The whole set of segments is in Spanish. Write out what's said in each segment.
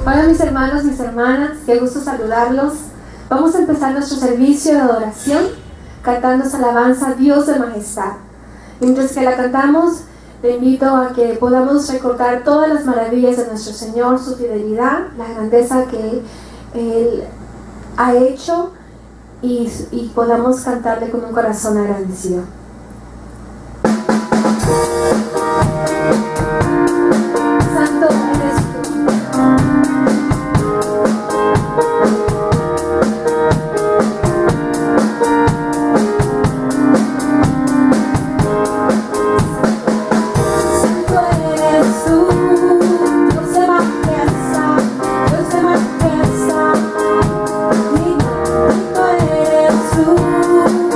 Hola mis hermanos, mis hermanas, qué gusto saludarlos. Vamos a empezar nuestro servicio de adoración cantando esa alabanza Dios de majestad. Mientras que la cantamos, te invito a que podamos recordar todas las maravillas de nuestro Señor, su fidelidad, la grandeza que Él ha hecho y podamos cantarle con un corazón agradecido. Santo eres tú.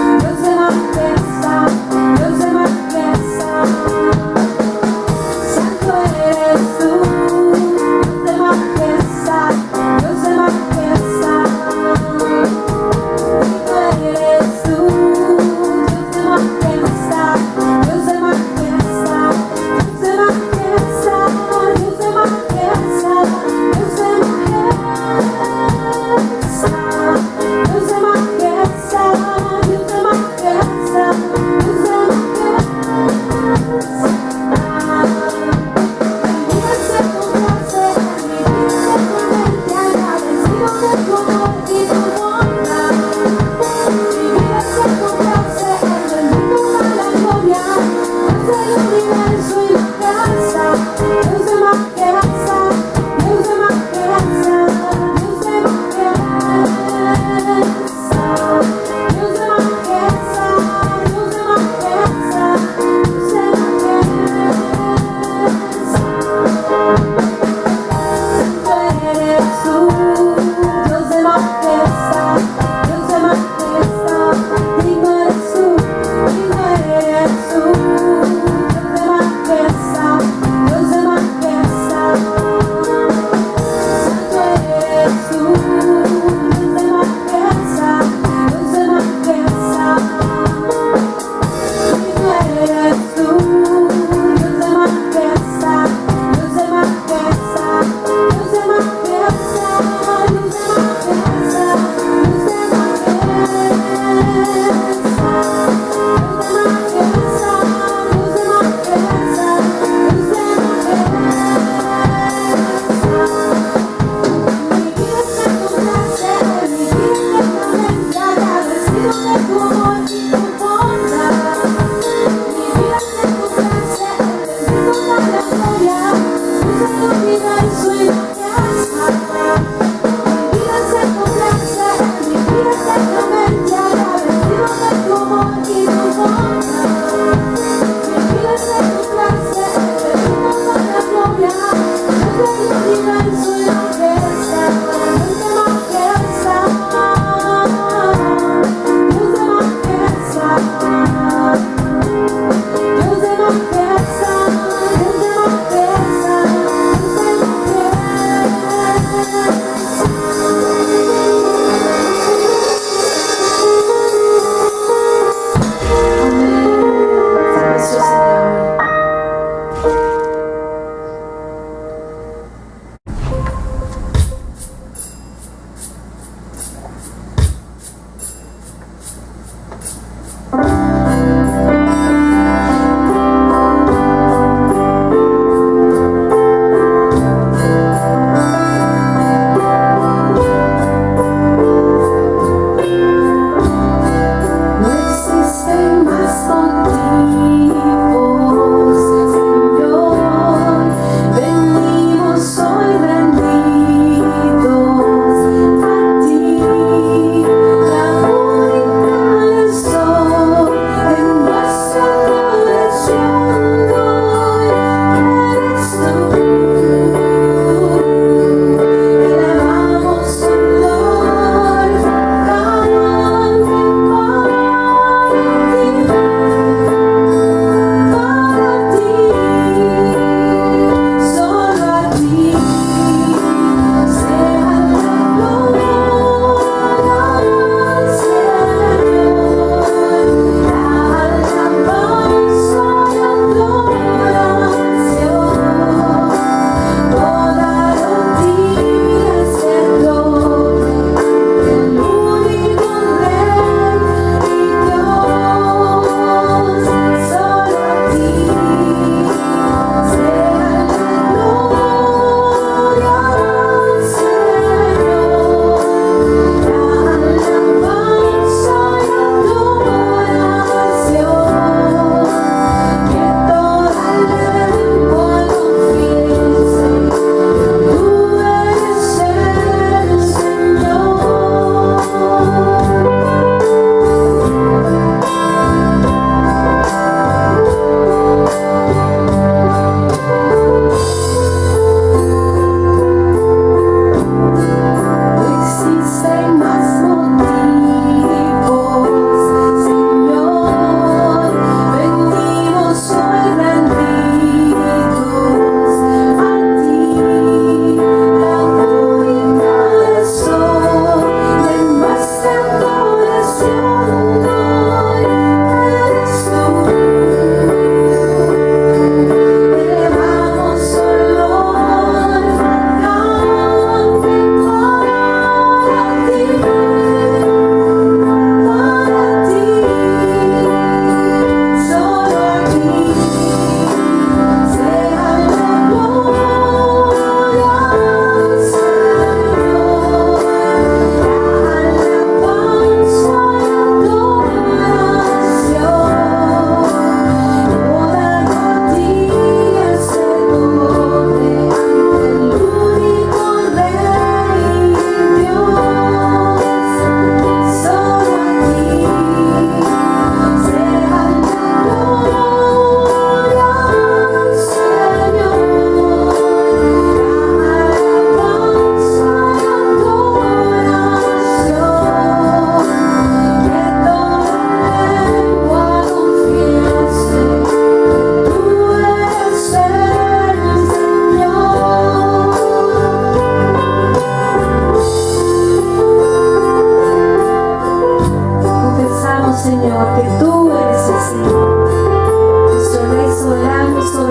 Dios de majestad.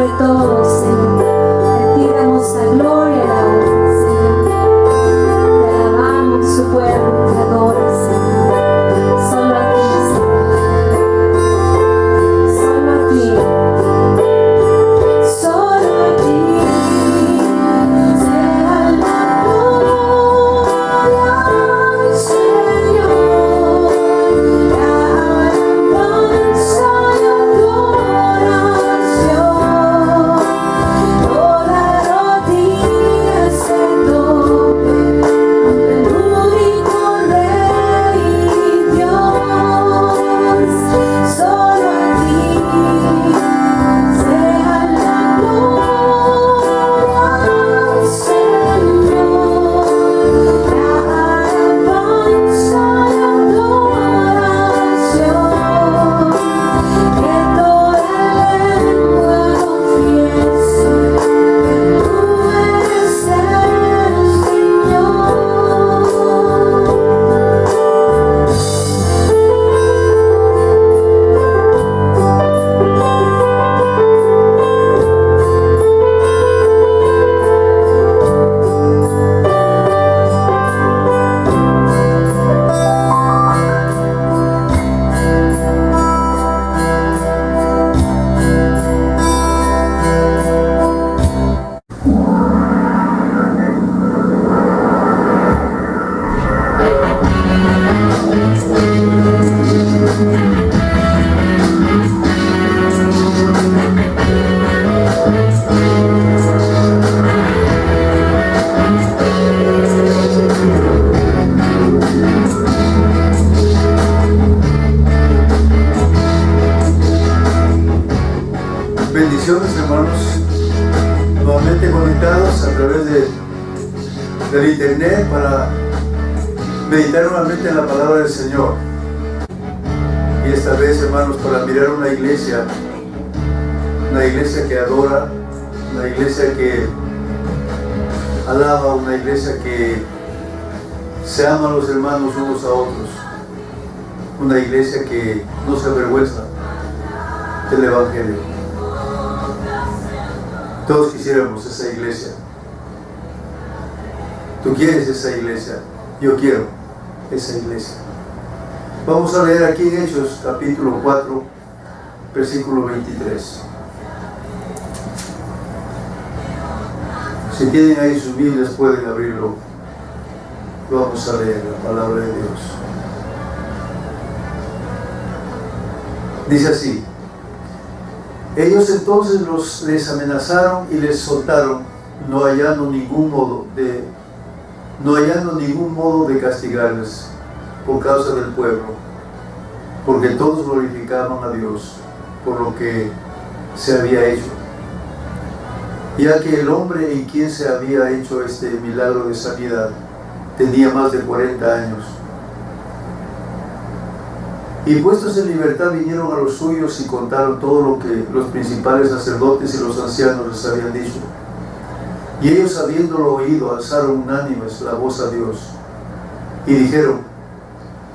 sobre todo, Señor. A ti damos la gloria y la honra, Señor. Te alabamos, tu pueblo te adora, Señor. Solo a ti, Señor. Solo a ti. Solo a ti. Sea la gloria, Señor. La alabanza y adoración. Toda rodilla se doble ante el único Rey Dios. Solo a ti sea la gloria, Señor. La alabanza y adoración. Que toda lengua confiese que tú eres el Señor. Bendiciones, hermanos, nuevamente conectados a través del internet para meditar nuevamente en la palabra del Señor. Y esta vez, hermanos, para mirar una iglesia que adora, una iglesia que alaba, una iglesia que se ama a los hermanos unos a otros, una iglesia que no se avergüenza del Evangelio. Todos quisiéramos esa iglesia. Tú quieres esa iglesia, yo quiero esa iglesia. Vamos a leer aquí en Hechos capítulo 4, versículo 23. Si tienen ahí sus Biblias pueden abrirlo. Vamos a leer la palabra de Dios. Dice así: ellos entonces les amenazaron y les soltaron, no hallando ningún modo de castigarles por causa del pueblo, porque todos glorificaban a Dios por lo que se había hecho, ya que el hombre en quien se había hecho este milagro de sanidad tenía más de 40 años. Y puestos en libertad vinieron a los suyos y contaron todo lo que los principales sacerdotes y los ancianos les habían dicho. Y ellos, habiéndolo oído, alzaron unánimes la voz a Dios y dijeron: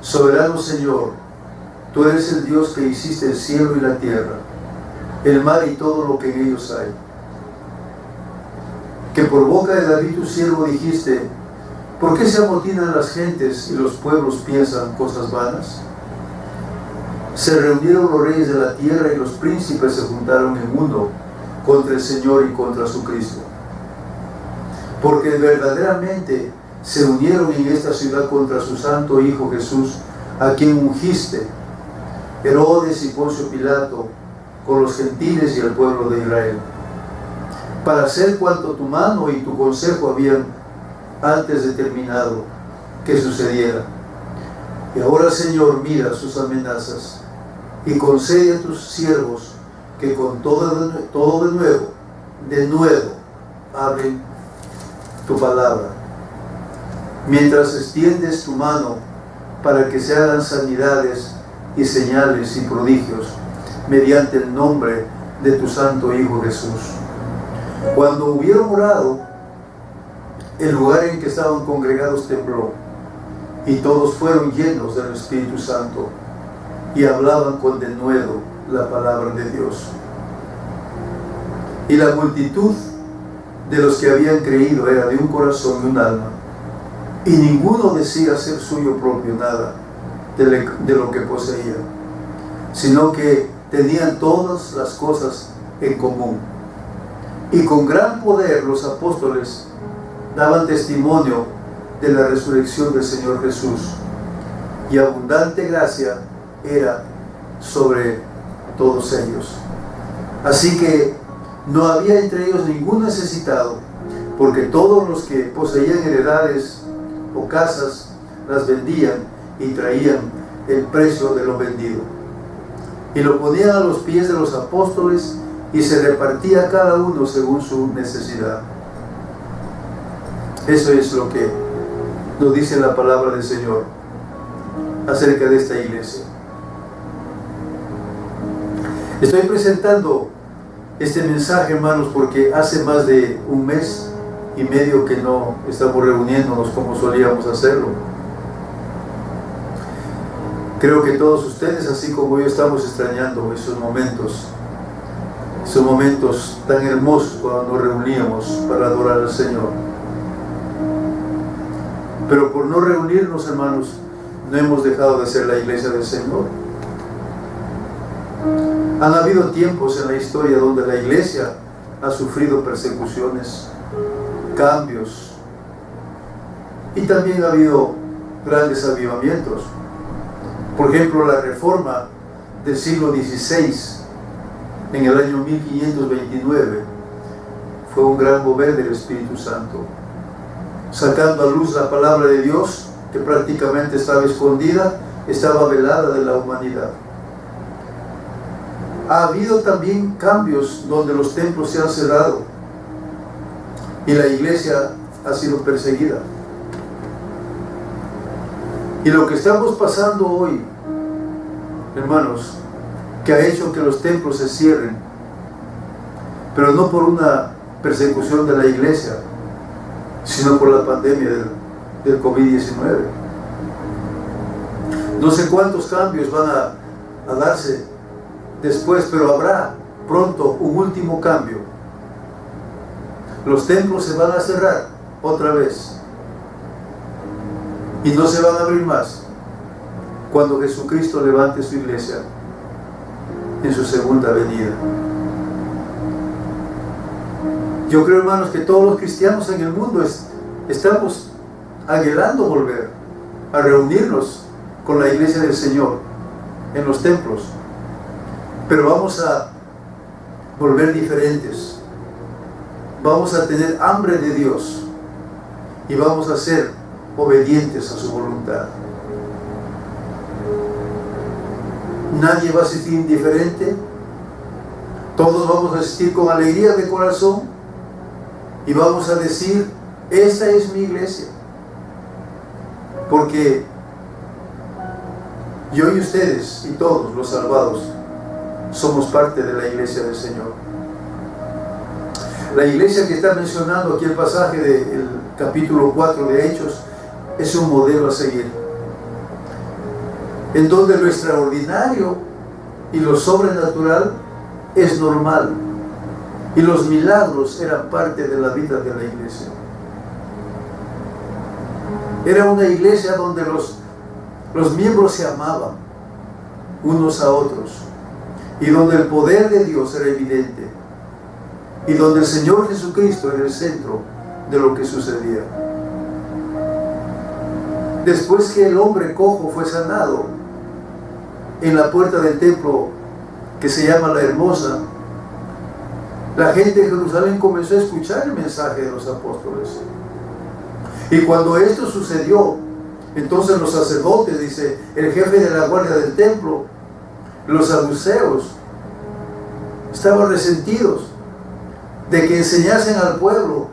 soberano Señor, tú eres el Dios que hiciste el cielo y la tierra, el mar y todo lo que en ellos hay. Que por boca de David tu siervo dijiste: ¿por qué se amotinan las gentes y los pueblos piensan cosas vanas? Se reunieron los reyes de la tierra y los príncipes se juntaron en uno contra el Señor y contra su Cristo. Porque verdaderamente se unieron en esta ciudad contra su santo Hijo Jesús, a quien ungiste, Herodes y Poncio Pilato, con los gentiles y el pueblo de Israel, para hacer cuanto tu mano y tu consejo habían antes determinado que sucediera. Y ahora, Señor, mira sus amenazas y concede a tus siervos que con todo de nuevo hablen tu palabra, mientras extiendes tu mano para que se hagan sanidades y señales y prodigios mediante el nombre de tu santo Hijo Jesús. Cuando hubieron orado, el lugar en que estaban congregados tembló, y todos fueron llenos del Espíritu Santo y hablaban con denuedo la palabra de Dios. Y la multitud de los que habían creído era de un corazón y un alma, y ninguno decía ser suyo propio nada de lo que poseía, sino que tenían todas las cosas en común. Y con gran poder los apóstoles daban testimonio de la resurrección del Señor Jesús, y abundante gracia era sobre todos ellos. Así que no había entre ellos ningún necesitado, porque todos los que poseían heredades o casas las vendían y traían el precio de lo vendido, y lo ponían a los pies de los apóstoles, y se repartía cada uno según su necesidad. Eso es lo que nos dice la palabra del Señor acerca de esta iglesia. Estoy presentando este mensaje, hermanos, porque hace más de un mes y medio que no estamos reuniéndonos como solíamos hacerlo. Creo que todos ustedes, así como yo, estamos extrañando esos momentos tan hermosos cuando nos reuníamos para adorar al Señor. Pero por no reunirnos, hermanos, no hemos dejado de ser la iglesia del Señor. Han habido tiempos en la historia donde la iglesia ha sufrido persecuciones, cambios, y también ha habido grandes avivamientos. Por ejemplo, la reforma del siglo XVI, en el año 1529, fue un gran mover del Espíritu Santo, sacando a luz la palabra de Dios, que prácticamente estaba escondida, estaba velada de la humanidad. Ha habido también cambios donde los templos se han cerrado y la iglesia ha sido perseguida. Y lo que estamos pasando hoy, hermanos, que ha hecho que los templos se cierren, pero no por una persecución de la iglesia, sino por la pandemia del COVID-19. No sé cuántos cambios van a darse después, pero habrá pronto un último cambio. Los templos se van a cerrar otra vez y no se van a abrir más cuando Jesucristo levante su iglesia en su segunda venida. Yo creo, hermanos, que todos los cristianos en el mundo estamos anhelando volver a reunirnos con la iglesia del Señor en los templos, pero vamos a volver diferentes. Vamos a tener hambre de Dios y vamos a ser obedientes a su voluntad. Nadie va a asistir indiferente. Todos vamos a asistir con alegría de corazón y vamos a decir: esta es mi iglesia, porque yo y ustedes y todos los salvados somos parte de la iglesia del Señor. La iglesia que está mencionando aquí el pasaje del capítulo 4 de Hechos es un modelo a seguir, en donde lo extraordinario y lo sobrenatural es normal, y los milagros eran parte de la vida de la iglesia. Era una iglesia donde los miembros se amaban unos a otros, y donde el poder de Dios era evidente, y donde el Señor Jesucristo era el centro de lo que sucedía. Después que el hombre cojo fue sanado en la puerta del templo que se llama La Hermosa, la gente de Jerusalén comenzó a escuchar el mensaje de los apóstoles. Y cuando esto sucedió, entonces los sacerdotes, dice, el jefe de la guardia del templo, los saduceos, estaban resentidos de que enseñasen al pueblo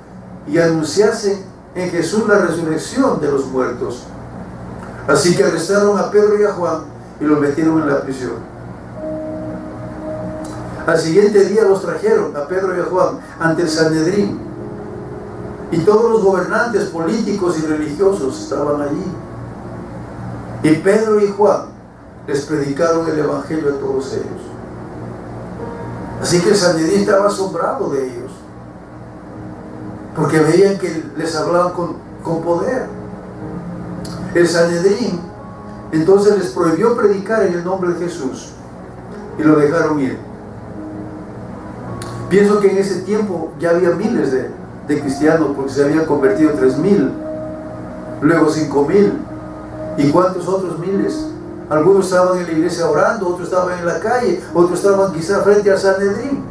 y anunciasen en Jesús la resurrección de los muertos. Así que arrestaron a Pedro y a Juan y los metieron en la prisión. Al siguiente día los trajeron a Pedro y a Juan ante el Sanedrín, y todos los gobernantes políticos y religiosos estaban allí. Y Pedro y Juan les predicaron el evangelio a todos ellos. Así que el Sanedrín estaba asombrado de ellos, porque veían que les hablaban con poder. El Sanedrín entonces les prohibió predicar en el nombre de Jesús y lo dejaron ir. Pienso que en ese tiempo ya había miles de cristianos, porque se habían convertido 3,000, luego 5,000, y cuántos otros miles. Algunos estaban en la iglesia orando, otros estaban en la calle, otros estaban quizá frente al Sanedrín.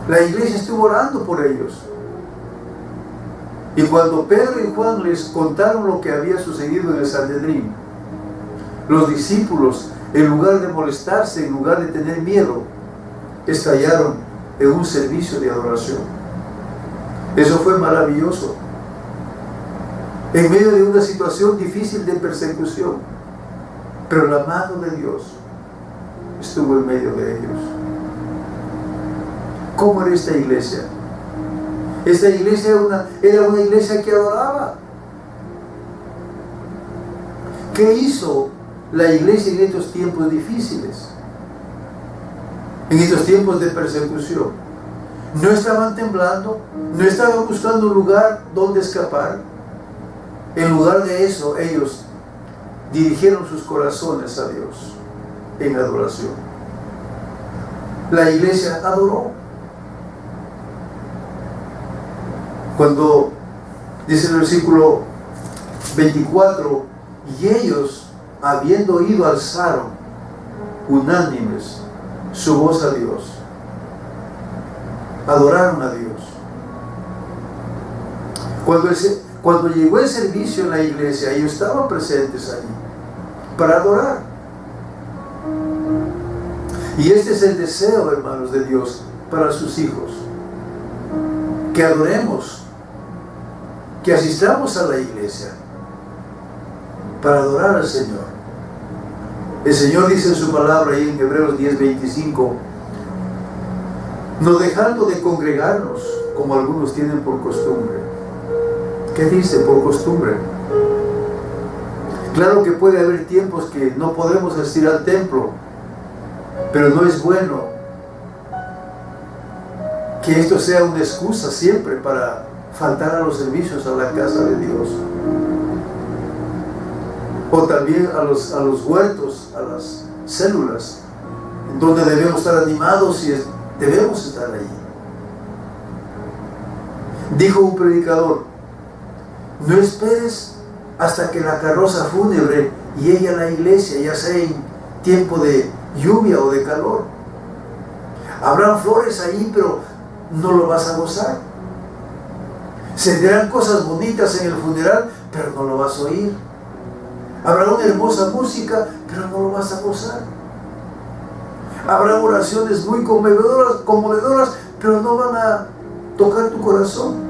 La iglesia estuvo orando por ellos. Y cuando Pedro y Juan les contaron lo que había sucedido en el Sanedrín, los discípulos, en lugar de molestarse, en lugar de tener miedo, estallaron en un servicio de adoración. Eso fue maravilloso. En medio de una situación difícil de persecución, pero la mano de Dios estuvo en medio de ellos. ¿Cómo era esta iglesia? Esta iglesia era una iglesia que adoraba. ¿Qué hizo la iglesia en estos tiempos difíciles? En estos tiempos de persecución. No estaban temblando, no estaban buscando un lugar donde escapar. En lugar de eso, ellos dirigieron sus corazones a Dios en adoración. La iglesia adoró. Cuando dice el versículo 24, y ellos, habiendo oído, alzaron unánimes su voz a Dios. Adoraron a Dios. Cuando llegó el servicio en la iglesia, ellos estaban presentes allí para adorar. Y este es el deseo, hermanos, de Dios para sus hijos. Que adoremos, que asistamos a la iglesia para adorar al Señor. El Señor dice en su palabra ahí en Hebreos 10:25, no dejando de congregarnos como algunos tienen por costumbre. ¿Qué dice? Por costumbre. Claro que puede haber tiempos que no podemos asistir al templo, pero no es bueno que esto sea una excusa siempre para faltar a los servicios a la casa de Dios. O también a los huertos, a las células, en donde debemos estar animados y debemos estar allí. Dijo un predicador, no esperes hasta que la carroza fúnebre llegue a la iglesia, ya sea en tiempo de lluvia o de calor. Habrán flores allí, pero no lo vas a gozar. Se dirán cosas bonitas en el funeral, pero no lo vas a oír. Habrá una hermosa música, pero no lo vas a gozar. Habrá oraciones muy conmovedoras, pero no van a tocar tu corazón.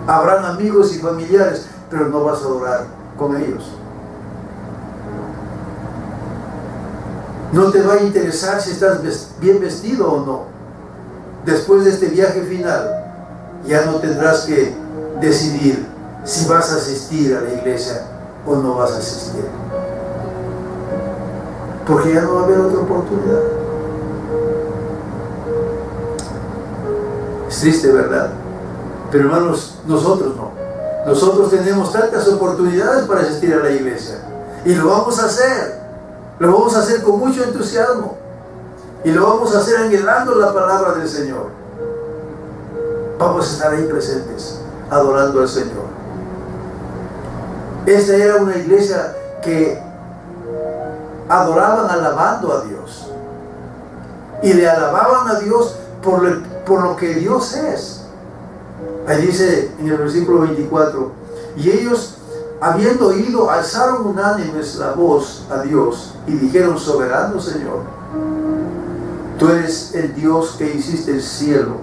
Habrán amigos y familiares, pero no vas a adorar con ellos. No te va a interesar si estás bien vestido o no. Después de este viaje final, ya no tendrás que decidir si vas a asistir a la iglesia o no vas a asistir. Porque ya no va a haber otra oportunidad. Es triste, ¿verdad? Pero hermanos, nosotros no. Nosotros tenemos tantas oportunidades para asistir a la iglesia. Y lo vamos a hacer. Lo vamos a hacer con mucho entusiasmo. Y lo vamos a hacer anhelando la palabra del Señor. Vamos a estar ahí presentes, adorando al Señor. Esta era una iglesia que adoraban alabando a Dios. Y le alababan a Dios por lo que Dios es. Ahí dice en el versículo 24, y ellos, habiendo oído, alzaron unánimes la voz a Dios y dijeron, soberano Señor, tú eres el Dios que hiciste el cielo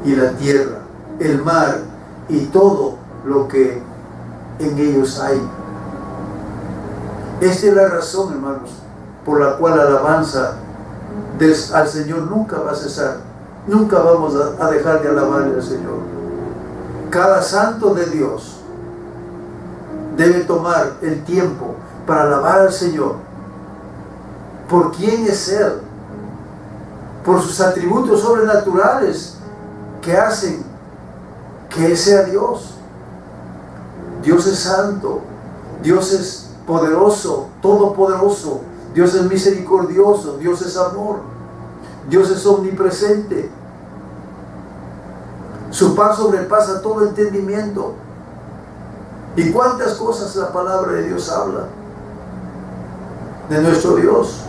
y la tierra, el mar y todo lo que en ellos hay. Esta es la razón, hermanos, por la cual la alabanza al Señor nunca va a cesar. Nunca vamos a dejar de alabarle al Señor. Cada santo de Dios debe tomar el tiempo para alabar al Señor. ¿Por quién es Él? por sus atributos sobrenaturales que hacen que Él sea Dios. Dios es santo, Dios es poderoso, todopoderoso, Dios es misericordioso, Dios es amor, Dios es omnipresente. Su paz sobrepasa todo entendimiento. ¿Y cuántas cosas la palabra de Dios habla de nuestro Dios?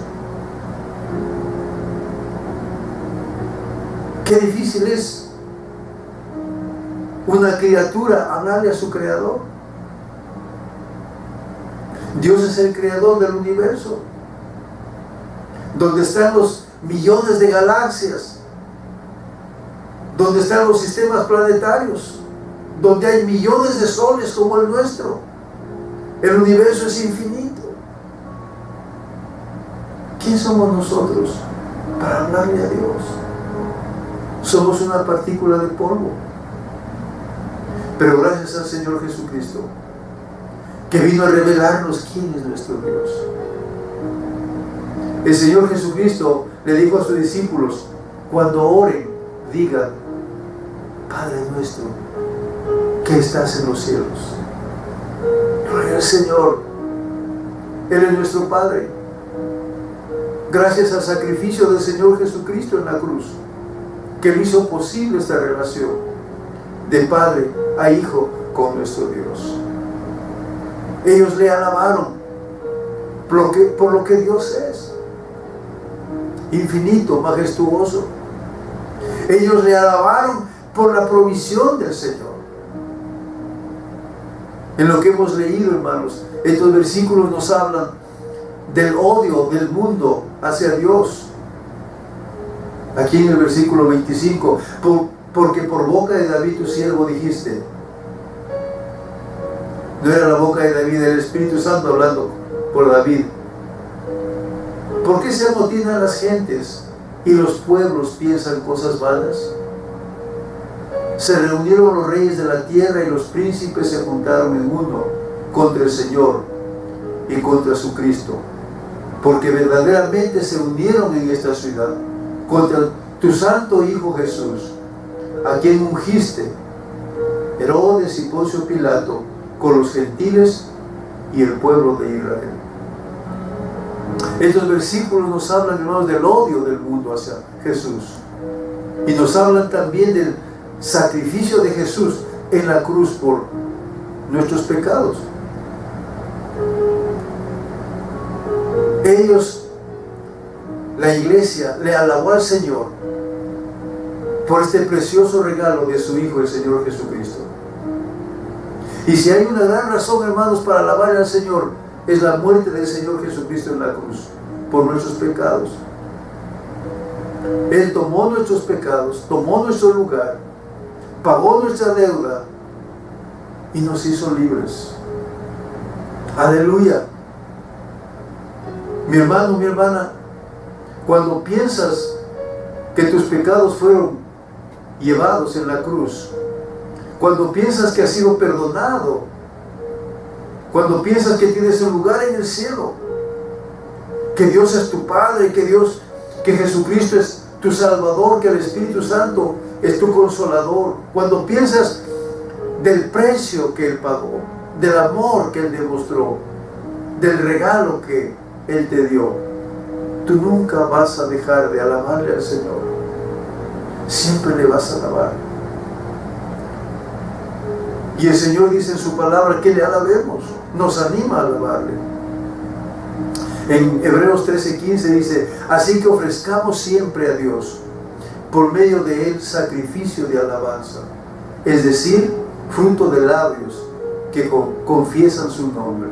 Qué difícil es una criatura hablarle a su creador. Dios es el creador del universo, donde están los millones de galaxias, donde están los sistemas planetarios, donde hay millones de soles como el nuestro. El universo es infinito. ¿Quién somos nosotros para hablarle a Dios? Somos una partícula de polvo. Pero gracias al Señor Jesucristo, que vino a revelarnos quién es nuestro Dios. El Señor Jesucristo le dijo a sus discípulos: cuando oren, digan: Padre nuestro, que estás en los cielos. Gloria al Señor. Él es nuestro Padre. Gracias al sacrificio del Señor Jesucristo en la cruz, que Él hizo posible esta relación de Padre a Hijo con nuestro Dios. Ellos le alabaron por lo que Dios es, infinito, majestuoso. Ellos le alabaron por la provisión del Señor. En lo que hemos leído, hermanos, estos versículos nos hablan del odio del mundo hacia Dios. Aquí en el versículo 25, porque por boca de David tu siervo dijiste. No era la boca de David, era el Espíritu Santo hablando por David. ¿Por qué se amotinan las gentes y los pueblos piensan cosas malas? Se reunieron los reyes de la tierra y los príncipes se juntaron en uno contra el Señor y contra su Cristo, porque verdaderamente se unieron en esta ciudad contra tu santo Hijo Jesús, a quien ungiste, Herodes y Poncio Pilato, con los gentiles y el pueblo de Israel. Estos versículos nos hablan, hermanos, del odio del mundo hacia Jesús, y nos hablan también del sacrificio de Jesús en la cruz por nuestros pecados. Ellos, la iglesia, le alabó al Señor por este precioso regalo de su Hijo, el Señor Jesucristo. Y si hay una gran razón, hermanos, para alabar al Señor, es la muerte del Señor Jesucristo en la cruz por nuestros pecados. Él tomó nuestros pecados, tomó nuestro lugar, pagó nuestra deuda y nos hizo libres. Aleluya. Mi hermano, mi hermana, cuando piensas que tus pecados fueron llevados en la cruz, cuando piensas que has sido perdonado, cuando piensas que tienes un lugar en el cielo, que Dios es tu Padre, que Jesucristo es tu Salvador, que el Espíritu Santo es tu Consolador, cuando piensas del precio que Él pagó, del amor que Él demostró, del regalo que Él te dio, tú nunca vas a dejar de alabarle al Señor. Siempre le vas a alabar. Y el Señor dice en su palabra que le alabemos, nos anima a alabarle. En Hebreos 13:15 dice: así que ofrezcamos siempre a Dios por medio de Él sacrificio de alabanza, es decir, fruto de labios que confiesan su nombre.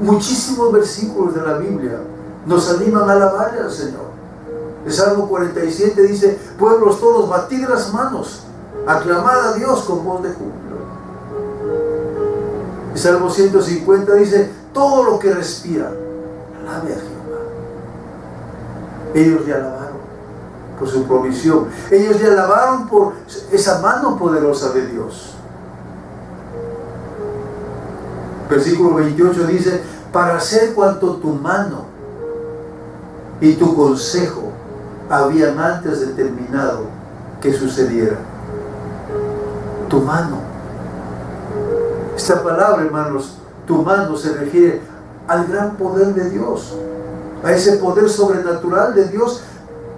Muchísimos versículos de la Biblia nos animan a alabarle al Señor. El Salmo 47 dice: pueblos todos, batid las manos, aclamad a Dios con voz de júbilo. El Salmo 150 dice: todo lo que respira, alabe a Jehová. Ellos le alabaron por su provisión. Ellos le alabaron por esa mano poderosa de Dios. Versículo 28 dice: para hacer cuanto tu mano y tu consejo habían antes determinado que sucediera. Tu mano. Esta palabra, hermanos, tu mano, se refiere al gran poder de Dios, a ese poder sobrenatural de Dios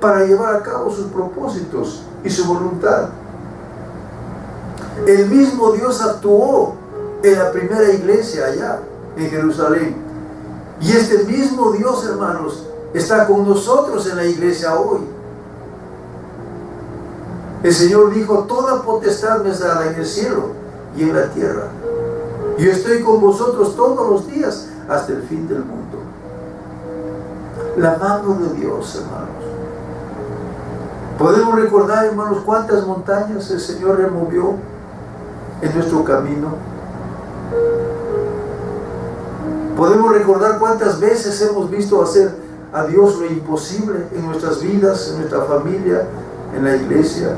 para llevar a cabo sus propósitos y su voluntad. El mismo Dios actuó en la primera iglesia allá en Jerusalén, y este mismo Dios, hermanos, está con nosotros en la iglesia hoy. El Señor dijo: toda potestad me es dada en el cielo y en la tierra. Yo estoy con vosotros todos los días hasta el fin del mundo. La mano de Dios, hermanos. Podemos recordar, hermanos, cuántas montañas el Señor removió en nuestro camino. Podemos recordar cuántas veces hemos visto hacer a Dios lo imposible en nuestras vidas, en nuestra familia, en la iglesia.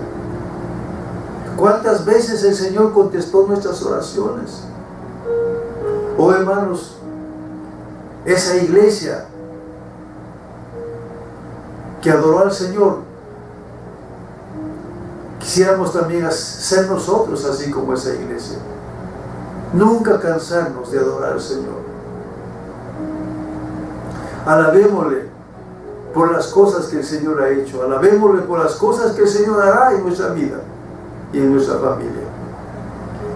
Cuántas veces el Señor contestó nuestras oraciones. Oh, hermanos, esa iglesia que adoró al Señor, quisiéramos también ser nosotros así como esa iglesia. Nunca cansarnos de adorar al Señor. Alabémosle por las cosas que el Señor ha hecho. Alabémosle por las cosas que el Señor hará en nuestra vida y en nuestra familia.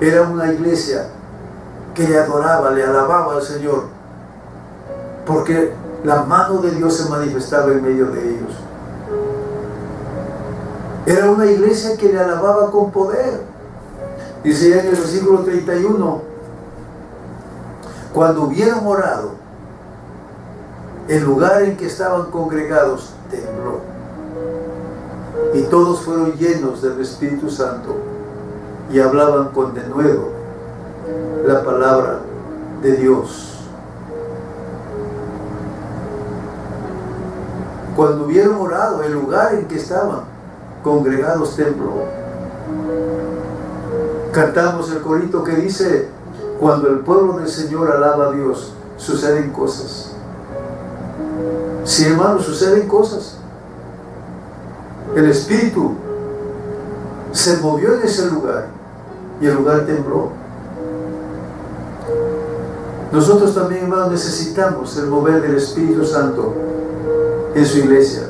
Era una iglesia que le adoraba, le alababa al Señor, porque la mano de Dios se manifestaba en medio de ellos. Era una iglesia que le alababa con poder. Dice en el versículo 31: cuando hubieron orado, el lugar en que estaban congregados tembló, y todos fueron llenos del Espíritu Santo y hablaban con denuedo la palabra de Dios. Cuando hubieron orado, el lugar en que estaban congregados tembló. Cantamos el corito que dice: cuando el pueblo del Señor alaba a Dios, suceden cosas. Sí, hermanos, suceden cosas. El Espíritu se movió en ese lugar y el lugar tembló. Nosotros también, hermanos, necesitamos el mover del Espíritu Santo en su iglesia.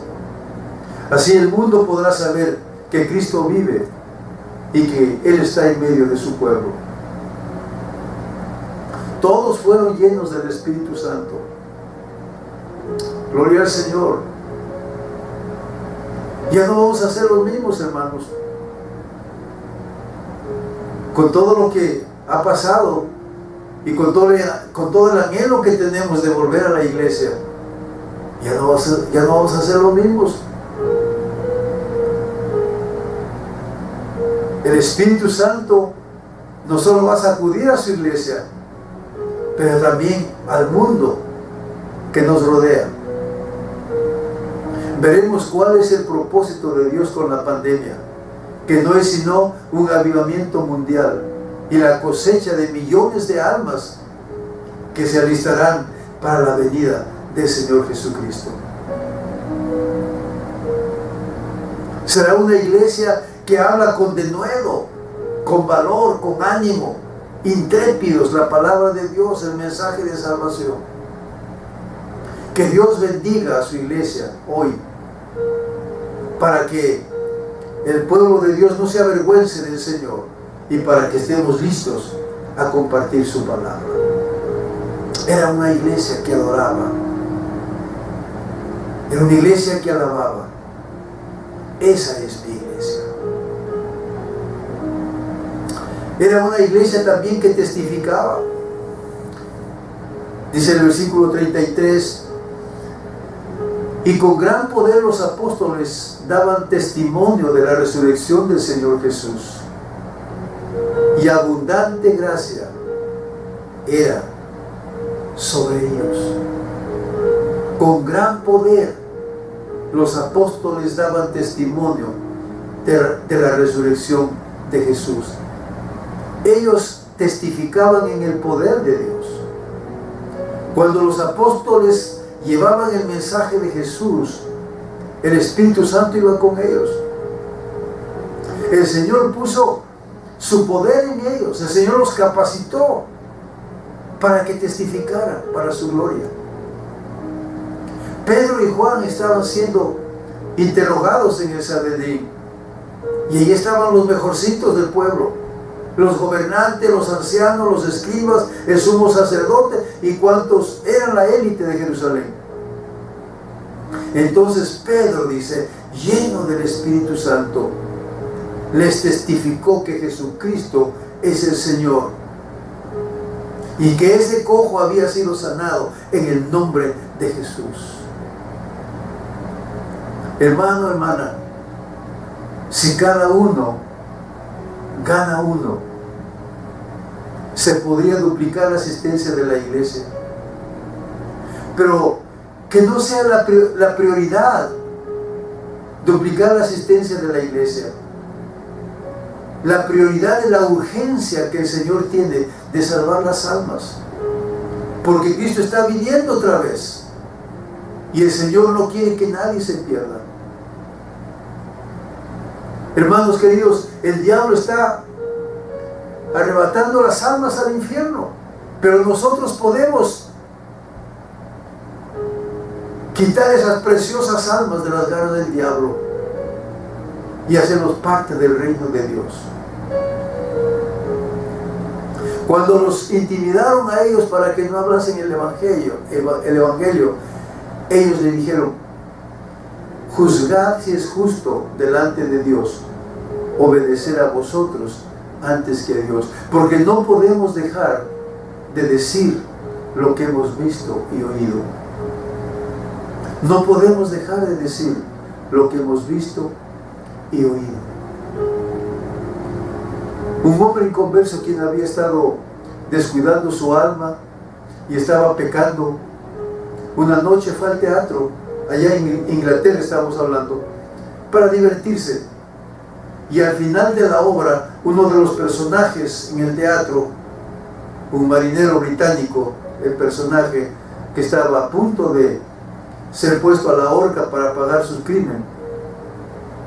Así el mundo podrá saber que Cristo vive y que Él está en medio de su pueblo. Todos fueron llenos del Espíritu Santo. Gloria al Señor. Ya no vamos a ser los mismos, hermanos. Con todo lo que ha pasado y con todo el anhelo que tenemos de volver a la iglesia, ya no vamos a ser los mismos. El Espíritu Santo no solo va a sacudir a su iglesia, pero también al mundo que nos rodea. Veremos cuál es el propósito de Dios con la pandemia, que no es sino un avivamiento mundial y la cosecha de millones de almas que se alistarán para la venida del Señor Jesucristo. Será una iglesia que habla con denuedo, con valor, con ánimo, intrépidos, la palabra de Dios, el mensaje de salvación. Que Dios bendiga a su iglesia hoy, para que el pueblo de Dios no se avergüence del Señor y para que estemos listos a compartir su palabra. Era una iglesia que adoraba, era una iglesia que alababa. Esa es mi iglesia. Era una iglesia también que testificaba. Dice el versículo 33: y con gran poder los apóstoles daban testimonio de la resurrección del Señor Jesús, y abundante gracia era sobre ellos. Con gran poder los apóstoles daban testimonio de la resurrección de Jesús. Ellos testificaban en el poder de Dios. Cuando los apóstoles llevaban el mensaje de Jesús, El Espíritu Santo iba con ellos. El Señor puso su poder en ellos. El Señor los capacitó para que testificaran para su gloria. Pedro y Juan estaban siendo interrogados en el Sanedrín. Y allí estaban los mejorcitos del pueblo, los gobernantes, los ancianos, los escribas, el sumo sacerdote y cuantos eran la élite de Jerusalén. Entonces Pedro dice, lleno del Espíritu Santo, les testificó que Jesucristo es el Señor y que ese cojo había sido sanado en el nombre de Jesús. Hermano, hermana, si cada uno gana uno, se podría duplicar la asistencia de la iglesia. Pero que no sea la prioridad duplicar la asistencia de la iglesia. La prioridad es la urgencia que el Señor tiene de salvar las almas. Porque Cristo está viniendo otra vez. Y el Señor no quiere que nadie se pierda. Hermanos queridos, el diablo está arrebatando las almas al infierno. Pero nosotros podemos quitar esas preciosas almas de las garras del diablo y hacernos parte del reino de Dios. Cuando los intimidaron a ellos para que no hablasen el evangelio, ellos le dijeron: juzgad si es justo delante de Dios obedecer a vosotros antes que a Dios, porque no podemos dejar de decir lo que hemos visto y oído. No podemos dejar de decir lo que hemos visto y oído. Un hombre inconverso, quien había estado descuidando su alma y estaba pecando, una noche fue al teatro, allá en Inglaterra estamos hablando, para divertirse. Y al final de la obra, uno de los personajes en el teatro, un marinero británico, el personaje que estaba a punto de ser puesto a la horca para pagar su crimen,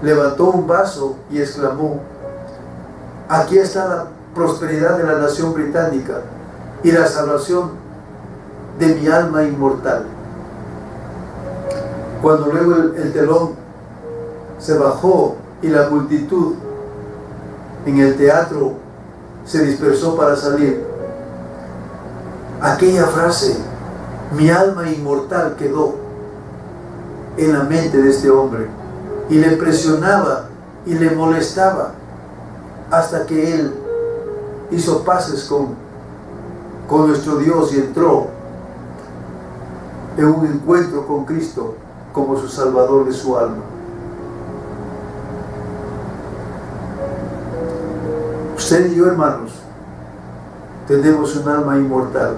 levantó un vaso y exclamó: aquí está la prosperidad de la nación británica y la salvación de mi alma inmortal. Cuando luego el telón se bajó y la multitud en el teatro se dispersó para salir, aquella frase, mi alma inmortal, quedó en la mente de este hombre y le presionaba y le molestaba hasta que él hizo paces con nuestro Dios y entró en un encuentro con Cristo como su Salvador de su alma. Usted y yo, hermanos, tenemos un alma inmortal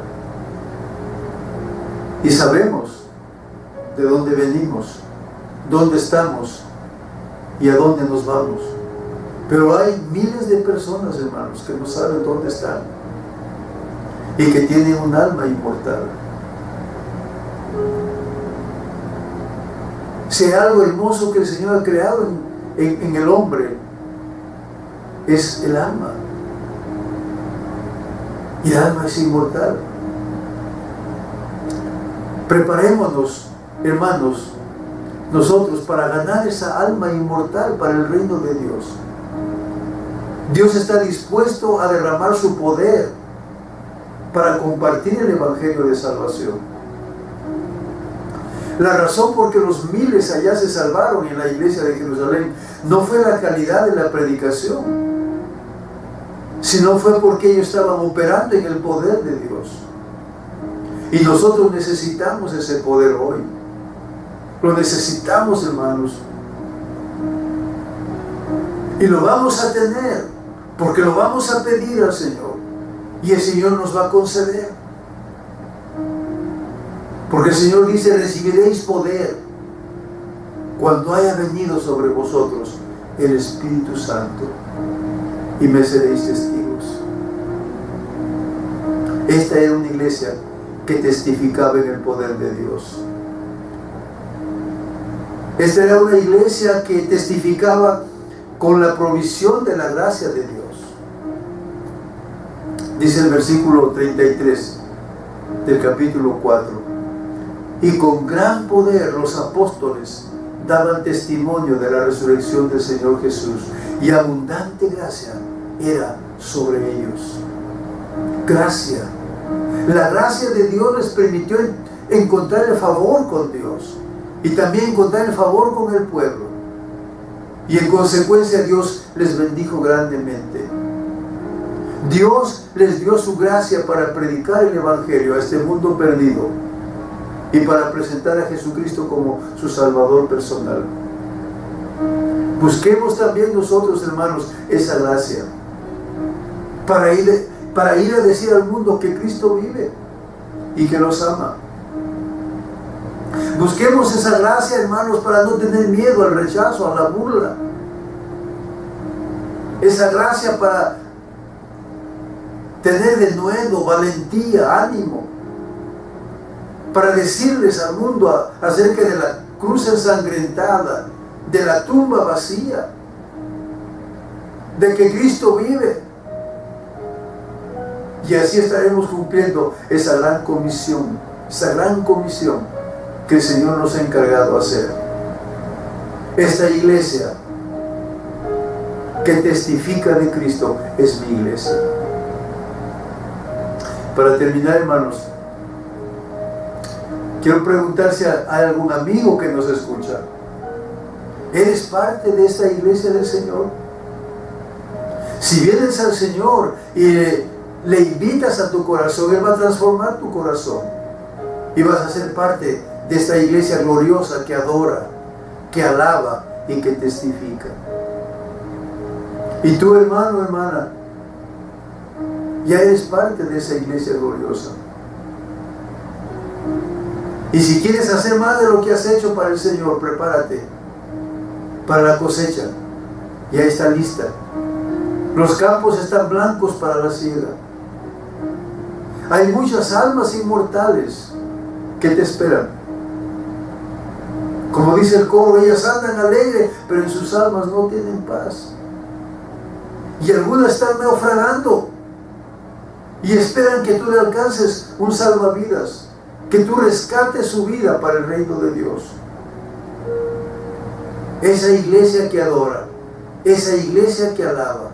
y sabemos de dónde venimos, dónde estamos y a dónde nos vamos. Pero hay miles de personas, hermanos, que no saben dónde están y que tienen un alma inmortal. Si hay algo hermoso que el Señor ha creado en el hombre, es el alma. Y el alma es inmortal. Preparémonos, hermanos, nosotros para ganar esa alma inmortal para el reino de Dios. Dios está dispuesto a derramar su poder para compartir el evangelio de salvación. La razón por que los miles allá se salvaron en la iglesia de Jerusalén no fue la calidad de la predicación, sino fue porque ellos estaban operando en el poder de Dios. Y nosotros necesitamos ese poder hoy. Lo necesitamos, hermanos. Y lo vamos a tener, porque lo vamos a pedir al Señor. Y el Señor nos va a conceder. Porque el Señor dice: recibiréis poder cuando haya venido sobre vosotros el Espíritu Santo, y me seréis testigos. Esta era una iglesia que testificaba en el poder de Dios. Esta era una iglesia que testificaba con la provisión de la gracia de Dios. Dice el versículo 33 del capítulo 4: y con gran poder los apóstoles daban testimonio de la resurrección del Señor Jesús, y abundante gracia era sobre ellos. Gracia. La gracia de Dios les permitió encontrar el favor con Dios y también encontrar el favor con el pueblo. Y en consecuencia Dios les bendijo grandemente. Dios les dio su gracia para predicar el Evangelio a este mundo perdido y para presentar a Jesucristo como su Salvador personal. Busquemos también nosotros, hermanos, esa gracia para ir a decir al mundo que Cristo vive y que los ama. Busquemos esa gracia, hermanos, para no tener miedo al rechazo, a la burla. Esa gracia para tener denuedo, valentía, ánimo, para decirles al mundo acerca de la cruz ensangrentada, de la tumba vacía, de que Cristo vive. Y así estaremos cumpliendo esa gran comisión que el Señor nos ha encargado hacer. Esta iglesia que testifica de Cristo es mi iglesia. Para terminar, hermanos, quiero preguntar si hay algún amigo que nos escucha. ¿Eres parte de esta iglesia del Señor? Si vienes al Señor y le invitas a tu corazón, Él va a transformar tu corazón y vas a ser parte de esta iglesia gloriosa que adora, que alaba y que testifica. Y tú, hermano, hermana, ya eres parte de esa iglesia gloriosa. Y si quieres hacer más de lo que has hecho para el Señor, prepárate para la cosecha. Ya está lista. Los campos están blancos para la siega. Hay muchas almas inmortales que te esperan. Como dice el coro, ellas andan alegres, pero en sus almas no tienen paz. Y algunas están naufragando y esperan que tú le alcances un salvavidas, que tú rescates su vida para el reino de Dios. Esa iglesia que adora, esa iglesia que alaba,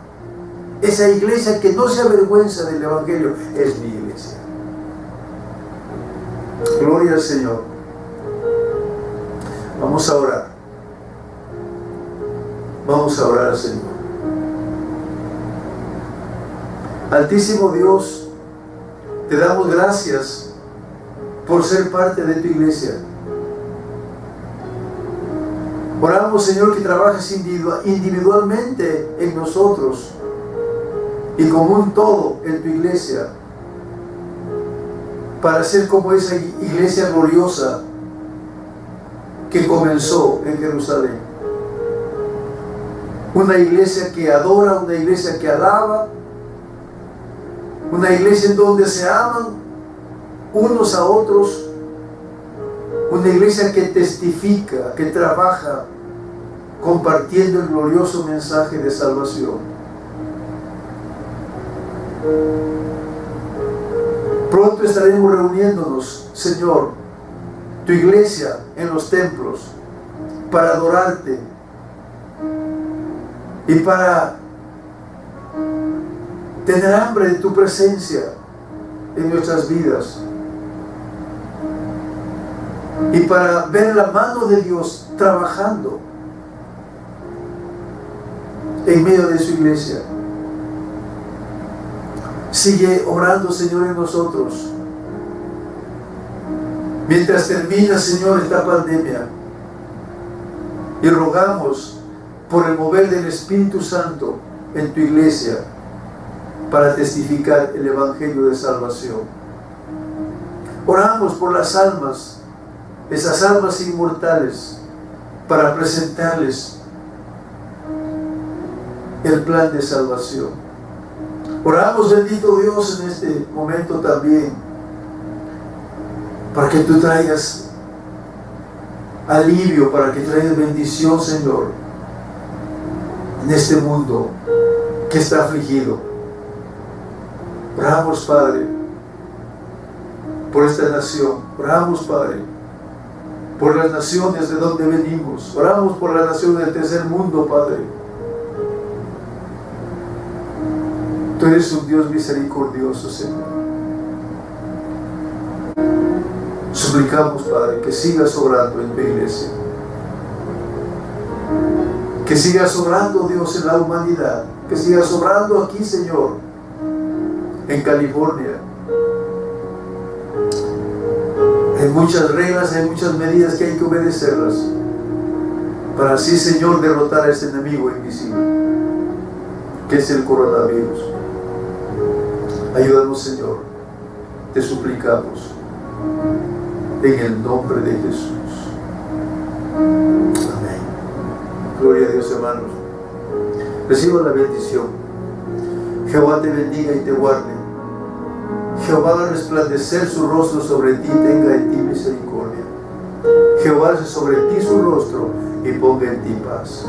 esa iglesia que no se avergüenza del Evangelio, es mi iglesia. Gloria al Señor. Vamos a orar. Vamos a orar al Señor. Altísimo Dios, te damos gracias por ser parte de tu iglesia. Oramos, Señor, que trabajes individualmente en nosotros y como un todo en tu iglesia, para ser como esa iglesia gloriosa que comenzó en Jerusalén. Una iglesia que adora, una iglesia que alaba, una iglesia en donde se aman unos a otros, una iglesia que testifica, que trabaja compartiendo el glorioso mensaje de salvación. Pronto estaremos reuniéndonos, Señor, tu iglesia en los templos, para adorarte y para tener hambre de tu presencia en nuestras vidas y para ver la mano de Dios trabajando en medio de su iglesia. Sigue orando, Señor, en nosotros mientras termina, Señor, esta pandemia, y rogamos por el mover del Espíritu Santo en tu iglesia para testificar el Evangelio de salvación. Oramos por las almas, esas almas inmortales, para presentarles el plan de salvación. Oramos, bendito Dios, en este momento también, para que tú traigas alivio, para que traigas bendición, Señor, en este mundo que está afligido. Oramos, Padre, por esta nación. Oramos, Padre, por las naciones de donde venimos. Oramos por la nación del tercer mundo, Padre. Tú eres un Dios misericordioso, Señor. Suplicamos, Padre, que sigas obrando en tu iglesia. Que sigas obrando, Dios, en la humanidad. Que sigas obrando aquí, Señor, en California. Hay muchas reglas, hay muchas medidas que hay que obedecerlas para así, Señor, derrotar a este enemigo invisible que es el coronavirus. Ayúdanos, Señor, te suplicamos en el nombre de Jesús. Amén. Gloria a Dios, hermanos. Reciba la bendición. Jehová te bendiga y te guarde. Jehová haga resplandecer su rostro sobre ti, tenga en ti misericordia. Jehová hace sobre ti su rostro y ponga en ti paz.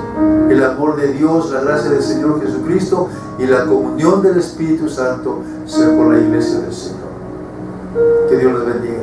El amor de Dios, la gracia del Señor Jesucristo y la comunión del Espíritu Santo sea con la iglesia del Señor. Que Dios les bendiga.